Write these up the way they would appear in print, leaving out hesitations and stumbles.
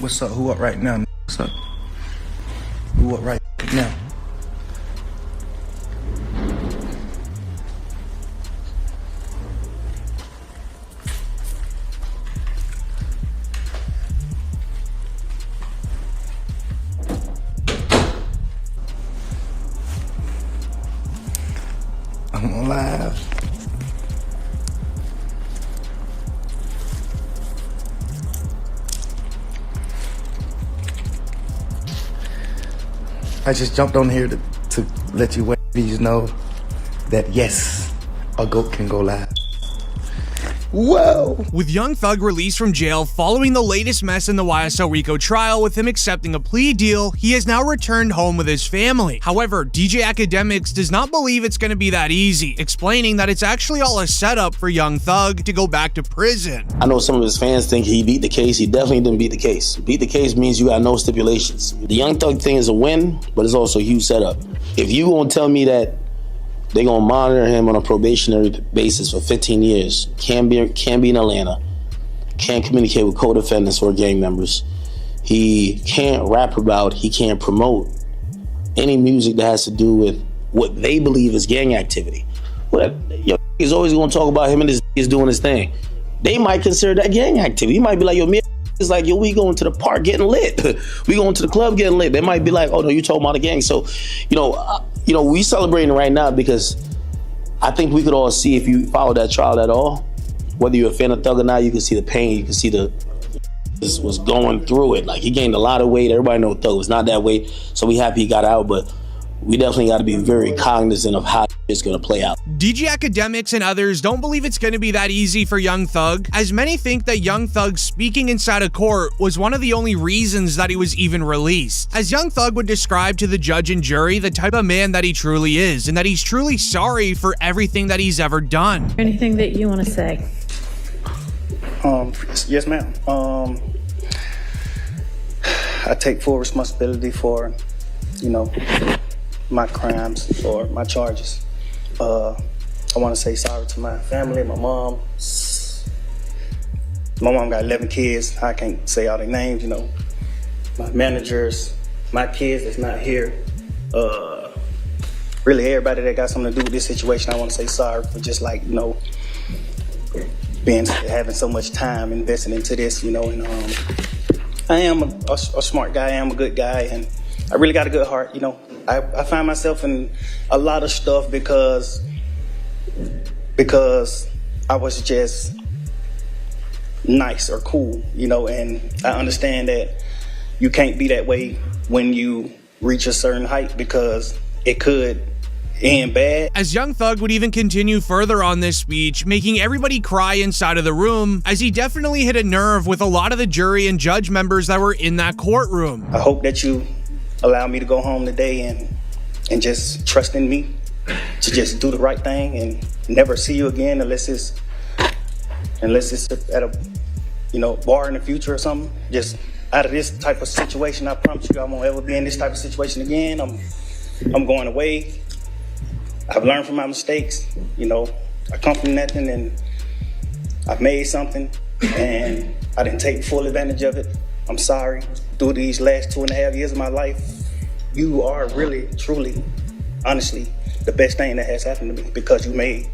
What's up? Who up right now? What's up? Who up right now? I'm live. I just jumped on here to let you ladies know that yes, a GOAT can go live. Whoa! With Young Thug released from jail following the latest mess in the YSL Rico trial with him accepting a plea deal, he has now returned home with his family. However, DJ Akademiks does not believe it's going to be that easy, explaining that it's actually all a setup for Young Thug to go back to prison. I know some of his fans think he beat the case. He definitely didn't beat the case. Beat the case means you got no stipulations. The Young Thug thing is a win, but it's also a huge setup. If you gonna tell me that they're gonna monitor him on a probationary basis for 15 years, can't be in Atlanta, can't communicate with co-defendants or gang members, he can't rap about, he can't promote any music that has to do with what they believe is gang activity. Well, he's always gonna talk about him and his is doing his thing. They might consider that gang activity. He might be like, yo, me is like, yo, we going to the park getting lit. We going to the club getting lit. They might be like, oh no, you talking about a gang. So, we celebrating right now because I think we could all see, if you follow that trial at all, whether you're a fan of Thug or not, you can see the pain, you can see this was going through it. Like, he gained a lot of weight. Everybody knows Thug was not that weight, so we happy he got out, but we definitely got to be very cognizant of how it's going to play out. DJ Akademiks and others don't believe it's going to be that easy for Young Thug, as many think that Young Thug speaking inside a court was one of the only reasons that he was even released. As Young Thug would describe to the judge and jury the type of man that he truly is, and that he's truly sorry for everything that he's ever done. Anything that you want to say? Yes, ma'am. I take full responsibility for, my crimes or my charges. I want to say sorry to my family, my mom. My mom got 11 kids. I can't say all their names, my managers, my kids that's not here. Really everybody that got something to do with this situation, I want to say sorry for just having so much time invested into this, and I am a smart guy, I am a good guy, and I really got a good heart, I find myself in a lot of stuff because I was just nice or cool, and I understand that you can't be that way when you reach a certain height because it could end bad. As Young Thug would even continue further on this speech, making everybody cry inside of the room, as he definitely hit a nerve with a lot of the jury and judge members that were in that courtroom. I hope that you allow me to go home today and just trust in me to just do the right thing and never see you again unless it's at a bar in the future or something. Just out of this type of situation, I promise you I won't ever be in this type of situation again. I'm going away. I've learned from my mistakes. I come from nothing and I've made something and I didn't take full advantage of it. I'm sorry. Through these last 2.5 years of my life, you are really, truly, honestly, the best thing that has happened to me because you made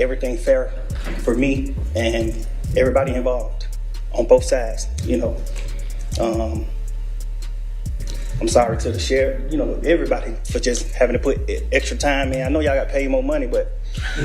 everything fair for me and everybody involved on both sides, I'm sorry to the sheriff, everybody for just having to put extra time in. I know y'all got paid more money, but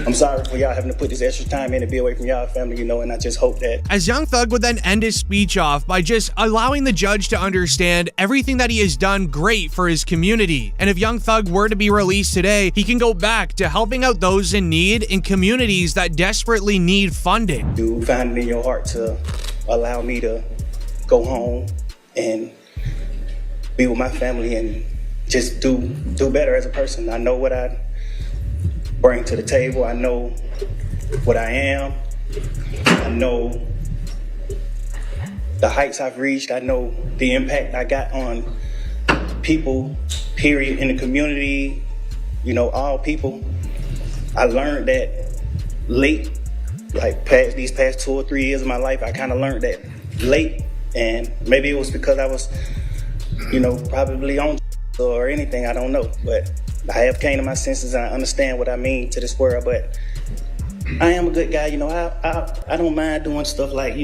I'm sorry for y'all having to put this extra time in to be away from y'all family, and I just hope that. As Young Thug would then end his speech off by just allowing the judge to understand everything that he has done great for his community. And if Young Thug were to be released today, he can go back to helping out those in need in communities that desperately need funding. You find it in your heart to allow me to go home and be with my family and just do better as a person. I know what I bring to the table. I know what I am. I know the heights I've reached. I know the impact I got on people, period, in the community, all people. I learned that late, these past 2 or 3 years of my life, I kind of learned that late, and maybe it was because I was, probably on or anything, I don't know. But I have came to my senses and I understand what I mean to this world. But I am a good guy, I don't mind doing stuff like,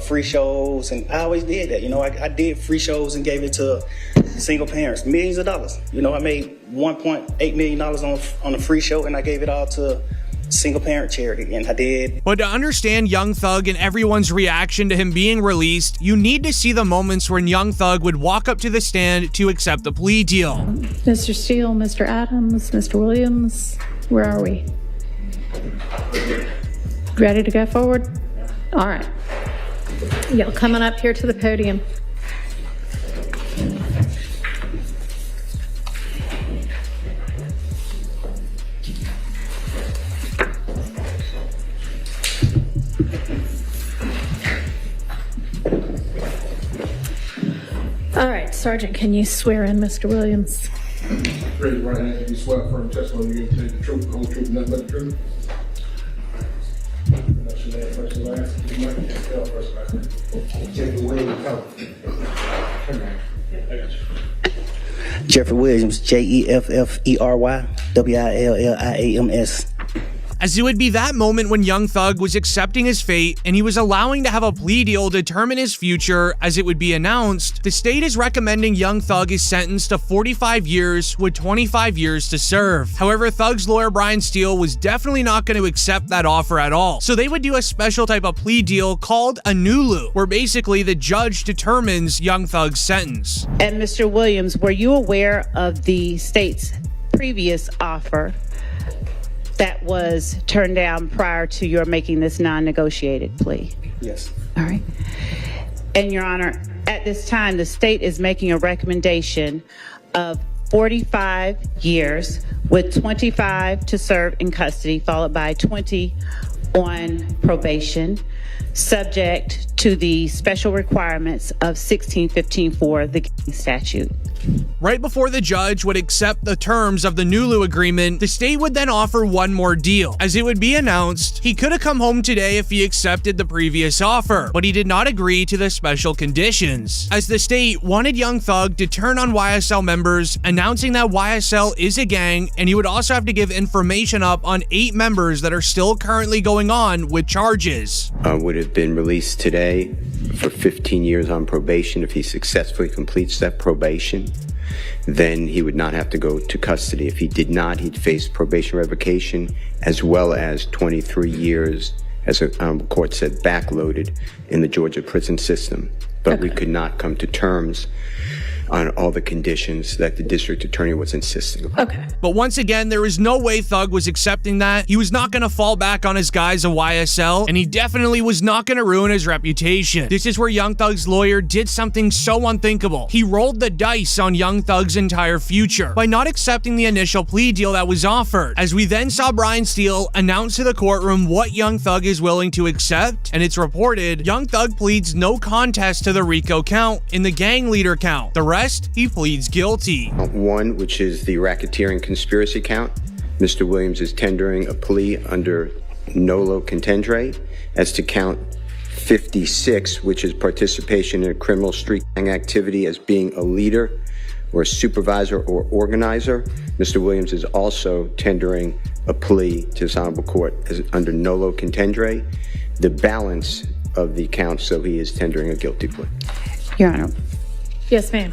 free shows, and I always did that. I did free shows and gave it to single parents, millions of dollars. I made $1.8 million on a free show, and I gave it all to single parent charity, and I did. But to understand Young Thug and everyone's reaction to him being released, you need to see the moments when Young Thug would walk up to the stand to accept the plea deal. Mr. Steele, Mr. Adams, Mr. Williams, where are we? Ready to go forward? All right. Y'all coming up here to the podium. All right, Sergeant, can you swear in Mr. Williams? Raise your right hand if you swear firm testimony you're going to tell the truth, the whole truth, and nothing but the truth. Pronounce your name first and last. You might can't tell first and last. Jeffrey Williams, come on. I got you. Jeffrey Williams, JEFFERY WILLIAMS. As it would be that moment when Young Thug was accepting his fate and he was allowing to have a plea deal determine his future, as it would be announced, the state is recommending Young Thug is sentenced to 45 years with 25 years to serve. However, Thug's lawyer Brian Steele was definitely not going to accept that offer at all. So they would do a special type of plea deal called a NULU, where basically the judge determines Young Thug's sentence. And Mr. Williams, were you aware of the state's previous offer that was turned down prior to your making this non-negotiated plea? Yes. All right. And Your Honor, at this time, the state is making a recommendation of 45 years with 25 to serve in custody, followed by 20 on probation, subject to the special requirements of 1615 for the statute. Right before the judge would accept the terms of the NULU agreement, the state would then offer one more deal. As it would be announced, he could have come home today if he accepted the previous offer, but he did not agree to the special conditions, as the state wanted Young Thug to turn on YSL members, announcing that YSL is a gang, and he would also have to give information up on 8 members that are still currently going on with charges. Would have been released today for 15 years on probation. If he successfully completes that probation, then he would not have to go to custody. If he did not, he'd face probation revocation as well as 23 years, as a court said, backloaded in the Georgia prison system. But we could not come to terms on all the conditions that the district attorney was insisting on. Okay. But once again, there was no way Thug was accepting that. He was not going to fall back on his guys of YSL, and he definitely was not going to ruin his reputation. This is where Young Thug's lawyer did something so unthinkable. He rolled the dice on Young Thug's entire future by not accepting the initial plea deal that was offered, as we then saw Brian Steele announce to the courtroom what Young Thug is willing to accept, and it's reported Young Thug pleads no contest to the RICO count in the gang leader count. The rest, he pleads guilty. One, which is the racketeering conspiracy count. Mr. Williams is tendering a plea under nolo contendere as to count 56, which is participation in a criminal street gang activity as being a leader or a supervisor or organizer. Mr. Williams is also tendering a plea to this honorable court as under nolo contendere. The balance of the counts, so he is tendering a guilty plea. Your Honor, Yes, ma'am.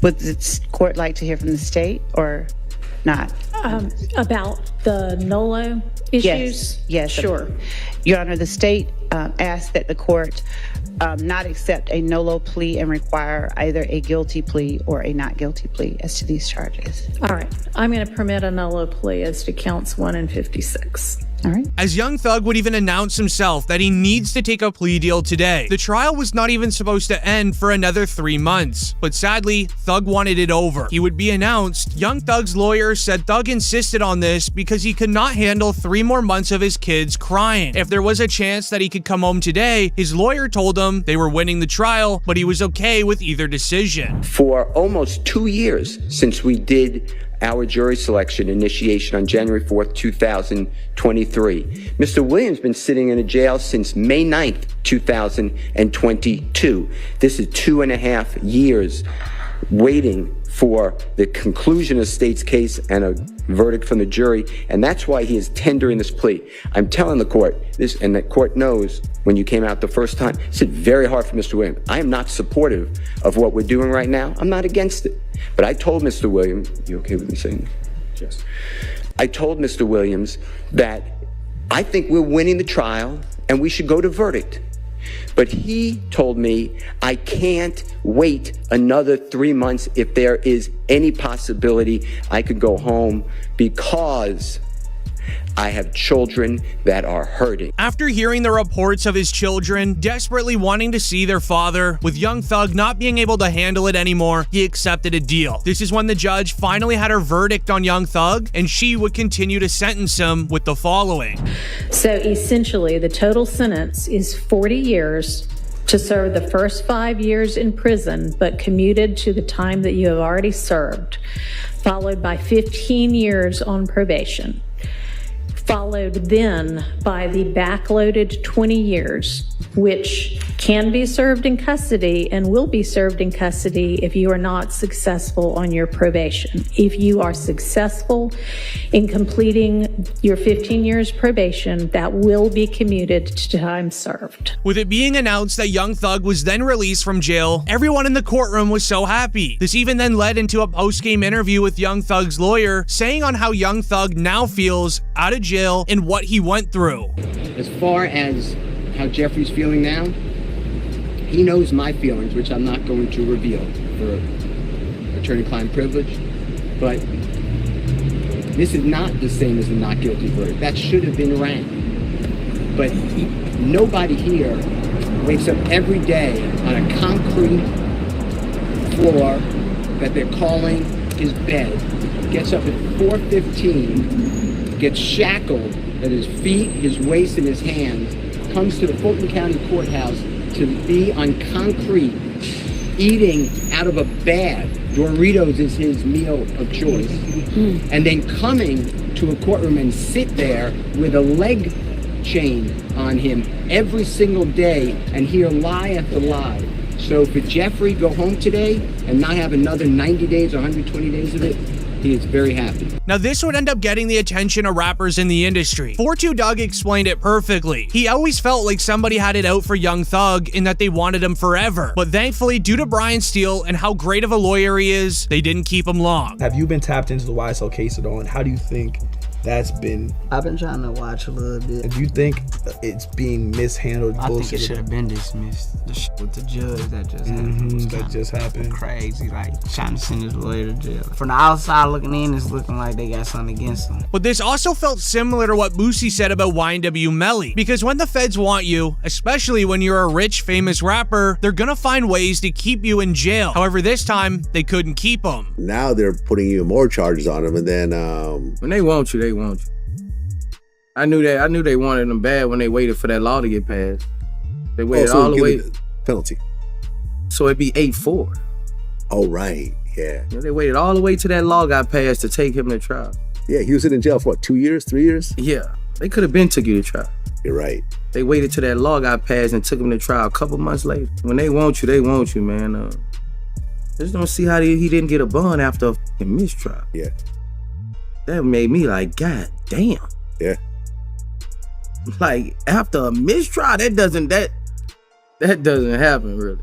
would the court like to hear from the state or not? About the NOLO issues? Yes. Sure. Your Honor, the state asked that the court not accept a NOLO plea and require either a guilty plea or a not guilty plea as to these charges. All right. I'm going to permit a NOLO plea as to counts 1 and 56. All right. As Young Thug would even announce himself that he needs to take a plea deal today. The trial was not even supposed to end for another 3 months, but sadly, Thug wanted it over. He would be announced. Young Thug's lawyer said Thug insisted on this because he could not handle 3 more months of his kids crying. If there was a chance that he could come home today, his lawyer told him they were winning the trial, but he was okay with either decision. For almost 2 years since we did our jury selection initiation on January 4th, 2023. Mr. Williams been sitting in a jail since May 9th, 2022. This is 2.5 years waiting for the conclusion of the state's case and a verdict from the jury, and that's why he is tendering this plea. I'm telling the court this, and the court knows when you came out the first time, it's very hard for Mr. Williams. I am not supportive of what we're doing right now. I'm not against it. But I told Mr. Williams, you okay with me saying that? Yes. I told Mr. Williams that I think we're winning the trial and we should go to verdict. But he told me I can't wait another 3 months if there is any possibility I could go home because I have children that are hurting. After hearing the reports of his children desperately wanting to see their father, with Young Thug not being able to handle it anymore, he accepted a deal. This is when the judge finally had her verdict on Young Thug, and she would continue to sentence him with the following. So essentially, the total sentence is 40 years to serve the first 5 years in prison, but commuted to the time that you have already served, followed by 15 years on probation, followed then by the backloaded 20 years, which can be served in custody and will be served in custody if you are not successful on your probation. If you are successful in completing your 15 years probation, that will be commuted to time served. With it being announced that Young Thug was then released from jail, everyone in the courtroom was so happy. This even then led into a post-game interview with Young Thug's lawyer, saying on how Young Thug now feels out of jail and what he went through. As far as how Jeffrey's feeling now, he knows my feelings, which I'm not going to reveal for attorney-client privilege, but this is not the same as the not guilty verdict. That should have been ran. But nobody here wakes up every day on a concrete floor that they're calling his bed, gets up at 4:15, gets shackled at his feet, his waist, and his hands, comes to the Fulton County Courthouse to be on concrete, eating out of a bag. Doritos is his meal of choice. And then coming to a courtroom and sit there with a leg chain on him every single day and hear lie after lie. So for Jeffrey, go home today and not have another 90 days or 120 days of it, he is very happy. Now this would end up getting the attention of rappers in the industry. 42 Dugg explained it perfectly. He always felt like somebody had it out for Young Thug and that they wanted him forever. But thankfully, due to Brian Steele and how great of a lawyer he is, they didn't keep him long. Have you been tapped into the YSL case at all, and how do you think that's been? I've been trying to watch a little bit. Do you think it's being mishandled? I think it should have been dismissed. The shit with the judge that just happened. That just happened. Crazy, like trying to send his lawyer to jail. From the outside looking in, it's looking like they got something against him. But this also felt similar to what Boosie said about YNW Melly, because when the feds want you, especially when you're a rich, famous rapper, they're gonna find ways to keep you in jail. However, this time, they couldn't keep him. Now they're putting even more charges on him, and then when they want you, they want you. I knew they wanted him bad when they waited for that law to get passed. They waited all the way. Penalty. So it'd be 8-4. Oh, right. Yeah. You know, they waited all the way till that law got passed to take him to trial. Yeah, he was in jail for what, 2 years, 3 years? Yeah. They could have been took you to trial. You're right. They waited till that law got passed and took him to trial a couple months later. When they want you, man. Just don't see how he didn't get a bond after a fucking mistrial. Yeah. That made me like, God damn. Yeah. Like, after a mistrial, that doesn't happen, really.